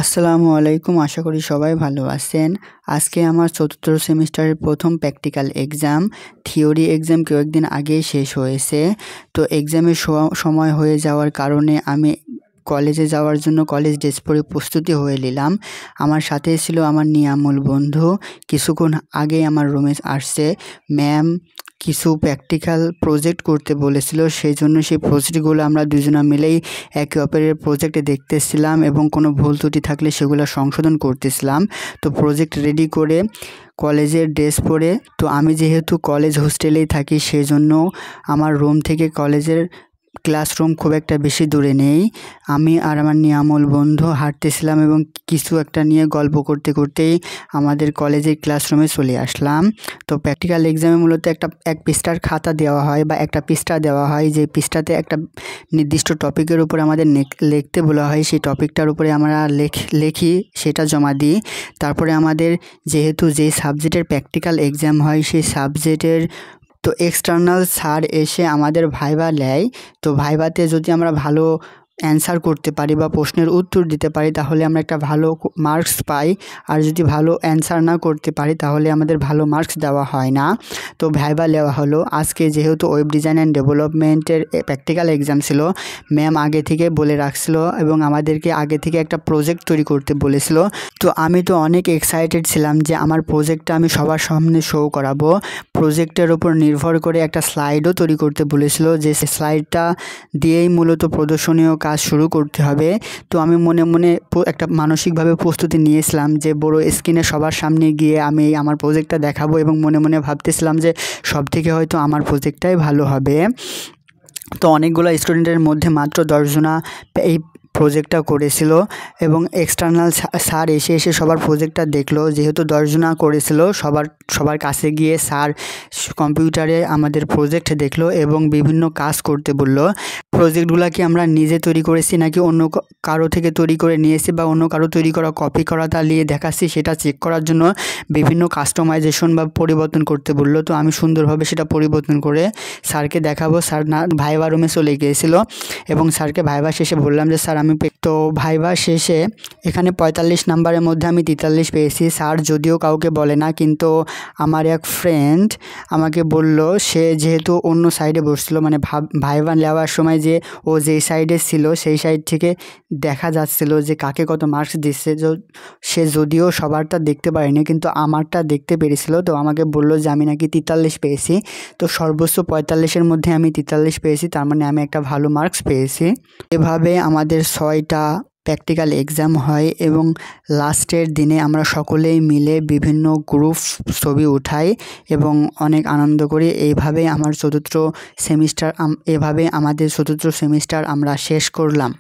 আসসালামু আলাইকুম। আশা করি সবাই ভালো আছেন। আজকে আমার চতুর্থ সেমিস্টারের প্রথম প্র্যাকটিক্যাল এক্সাম। থিওরি এক্সাম কয়েকদিন আগেই শেষ হয়েছে। তো এক্সামের সময় হয়ে যাওয়ার কারণে আমি কলেজে যাওয়ার জন্য কলেজ ড্রেস পরে প্রস্তুতি হয়ে নিলাম। আমার সাথে ছিল আমার নিয়ামুল বন্ধু। কিছুক্ষণ আগেই আমার রুমে আসছে। ম্যাম কিছু প্র্যাকটিক্যাল প্রজেক্ট করতে বলেছিল, সেই জন্য সেই প্রজেক্টগুলো আমরা দুজনে মিলেই একে অপরের প্রজেক্টে দেখতেছিলাম এবং কোনো ভুল ত্রুটি থাকলে সেগুলো সংশোধন করতেছিলাম। তো প্রজেক্ট রেডি করে কলেজের ড্রেস পরে, তো আমি যেহেতু কলেজ হোস্টেলেই থাকি সেই জন্য আমার রুম থেকে কলেজের ক্লাসরুম খুব একটা বেশি দূরে নেই। আমি আর আমার নিয়ামুল বন্ধু হাঁটতেছিলাম এবং কিছু একটা নিয়ে গল্প করতে করতেই আমাদের কলেজের ক্লাসরুমে চলে আসলাম। তো প্র্যাকটিক্যাল এক্সামে মূলত এক পৃষ্ঠার খাতা দেওয়া হয় বা একটা পৃষ্ঠা দেওয়া হয়, যে পৃষ্ঠাতে একটা নির্দিষ্ট টপিকের উপরে আমাদের লিখতে বলা হয়। সেই টপিকটার উপরে আমরা লিখি, সেটা জমা দিই। তারপরে আমাদের যেহেতু যেই সাবজেক্টের প্র্যাকটিক্যাল এক্সাম হয় সেই সাবজেক্টের তো এক্সটার্নাল স্যার এসে আমাদের ভাইভা নেয়। তো ভাইভাতে যদি আমরা ভালো অ্যান্সার করতে পারি বা প্রশ্নের উত্তর দিতে পারি তাহলে আমরা একটা ভালো মার্কস পাই, আর যদি ভালো অ্যান্সার না করতে পারি তাহলে আমাদের ভালো মার্কস দেওয়া হয় না। তো ভাইভা নেওয়া হলো। আজকে যেহেতু ওয়েব ডিজাইন অ্যান্ড ডেভেলপমেন্টের প্র্যাকটিক্যাল এক্সাম ছিল, ম্যাম আগে থেকে বলে রাখছিল এবং আমাদেরকে আগে থেকে একটা প্রজেক্ট তৈরি করতে বলেছিল। তো আমি তো অনেক এক্সাইটেড ছিলাম যে আমার প্রজেক্টটা আমি সবার সামনে শো করাবো। প্রজেক্টের উপর নির্ভর করে একটা স্লাইডও তৈরি করতে বলেছিল, যে স্লাইডটা দিয়েই মূলত প্রদর্শনীয় কাজ শুরু করতে হবে। তো আমি মনে মনে একটা মানসিকভাবে প্রস্তুতি নিয়েছিলাম যে বড় স্ক্রিনে সবার সামনে গিয়ে আমি আমার প্রজেক্টটা দেখাবো এবং মনে মনে ভাবতেছিলাম যে সব থেকে হয়তো আমার প্রজেক্টটাই ভালো হবে। তো অনেকগুলো স্টুডেন্টের মধ্যে মাত্র 10 জনা এই প্রজেক্টটা করেছিল এবং এক্সটার্নাল স্যার এসে সবার প্রজেক্টটা দেখলো। যেহেতু 10 জনা করেছিল, সবার কাছে গিয়ে স্যার কম্পিউটারে আমাদের প্রজেক্ট দেখলো এবং বিভিন্ন কাজ করতে বললো। প্রজেক্টগুলো কি আমরা নিজে তৈরি করেছি নাকি অন্য কারো থেকে তৈরি করে নিয়েছি বা অন্য কারো তৈরি করা কপি করা তা নিয়ে দেখাচ্ছি, সেটা চেক করার জন্য বিভিন্ন কাস্টমাইজেশন বা পরিবর্তন করতে বললো। তো আমি সুন্দরভাবে সেটা পরিবর্তন করে স্যারকে দেখাবো। স্যার না ভাইভা রুমে চলে গিয়েছিল এবং স্যারকে ভাইভা শেষে বললাম যে স্যার আমি তো ভাইভা শেষে এখানে 45 নাম্বারের মধ্যে আমি 43 পেয়েছি। স্যার যদিও কাউকে বলে না, কিন্তু আমার এক ফ্রেন্ড আমাকে বলল, সে যেহেতু অন্য সাইডে বসছিল, মানে ভাইভা নেওয়ার সময় যে ও যেই সাইডে ছিল সেই সাইড থেকে দেখা যাচ্ছিল যে কাকে কত মার্কস দিচ্ছে। সে যদিও সবারটা দেখতে পারেনি কিন্তু আমারটা দেখতে পেরেছিল। তো আমাকে বলল যে আমি নাকি 43 পেয়েছি। তো সর্বোচ্চ 45-এর মধ্যে আমি 43 পেয়েছি, তার মানে আমি একটা ভালো মার্কস পেয়েছি। এভাবে আমাদের 6টা প্র্যাকটিক্যাল এক্সাম হয় এবং লাস্টের দিনে আমরা সকলেই মিলে বিভিন্ন গ্রুপ ছবি উঠাই এবং অনেক আনন্দ করি। এইভাবে আমাদের চতুর্থ সেমিস্টার আমরা শেষ করলাম।